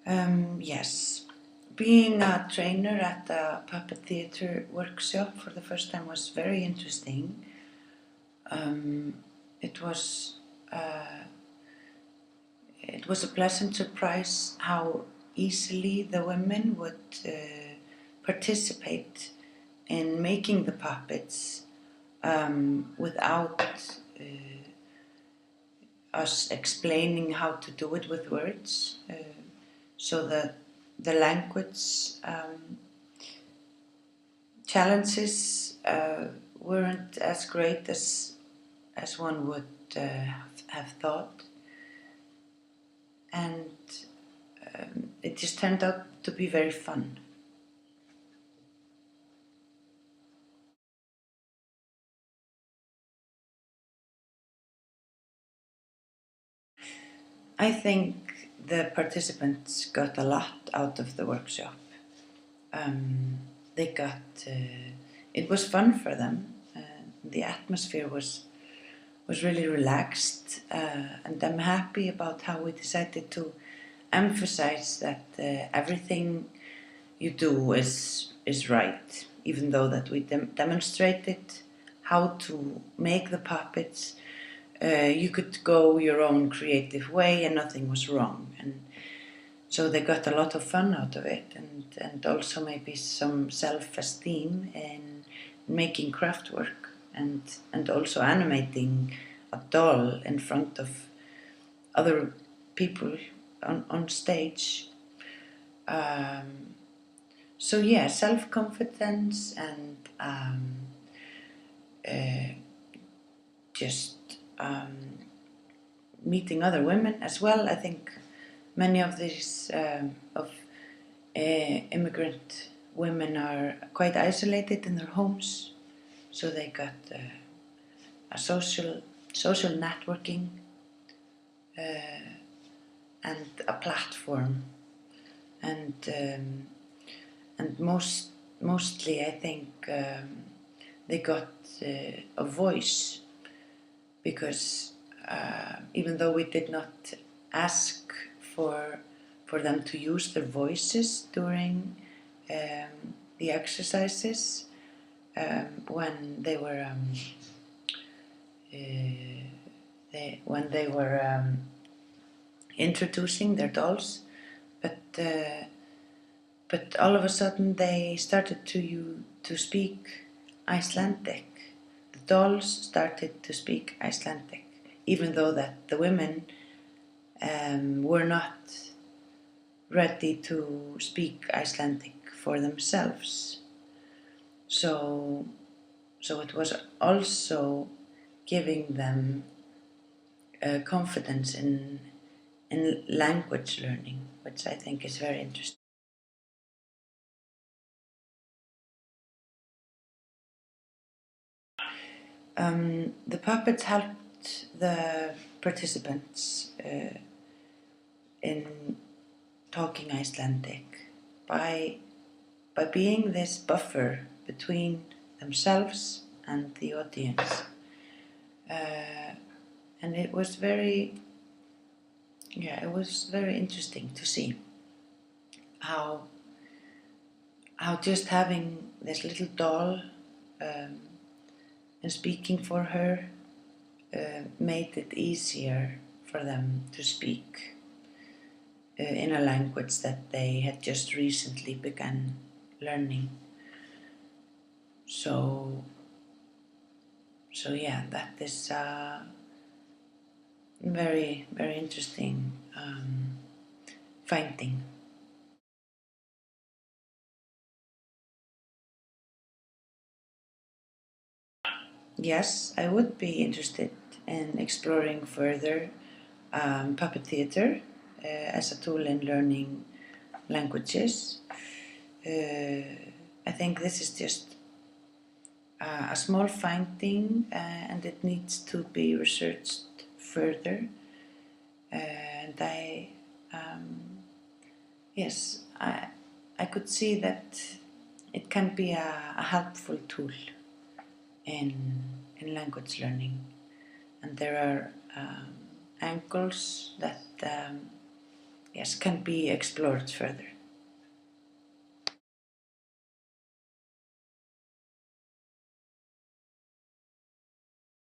Yes, being a trainer at a puppet theatre workshop for the first time was very interesting. It was it was a pleasant surprise how easily the women would participate in making the puppets without us explaining how to do it with words, so that the language challenges weren't as great as one would have thought, and it just turned out to be very fun. I think the participants got a lot out of the workshop. They got it was fun for them. The atmosphere was really relaxed, and I'm happy about how we decided to emphasize that everything you do is right, even though that we demonstrated how to make the puppets. You could go your own creative way and nothing was wrong, and so they got a lot of fun out of it, and also maybe some self-esteem in making craft work, and also animating a doll in front of other people on stage. So yeah, self-confidence and just meeting other women as well. I think many of these immigrant women are quite isolated in their homes, so they got a social networking and a platform, and mostly I think they got a voice, because even though we did not ask for them to use their voices during the exercises, when they were introducing their dolls, but all of a sudden they started to speak Icelandic. The dolls started to speak Icelandic, even though that the women were not ready to speak Icelandic for themselves. So it was also giving them confidence in language learning, which I think is very interesting. The puppets helped the participants in talking Icelandic by being this buffer between themselves and the audience. And it was very interesting to see how just having this little doll and speaking for her made it easier for them to speak in a language that they had just recently begun learning. So yeah, that is very, very interesting finding. Yes, I would be interested in exploring further puppet theatre as a tool in learning languages. I think this is just a small finding, and it needs to be researched further. And I could see that it can be a helpful tool in language learning, and there are angles that yes, can be explored further.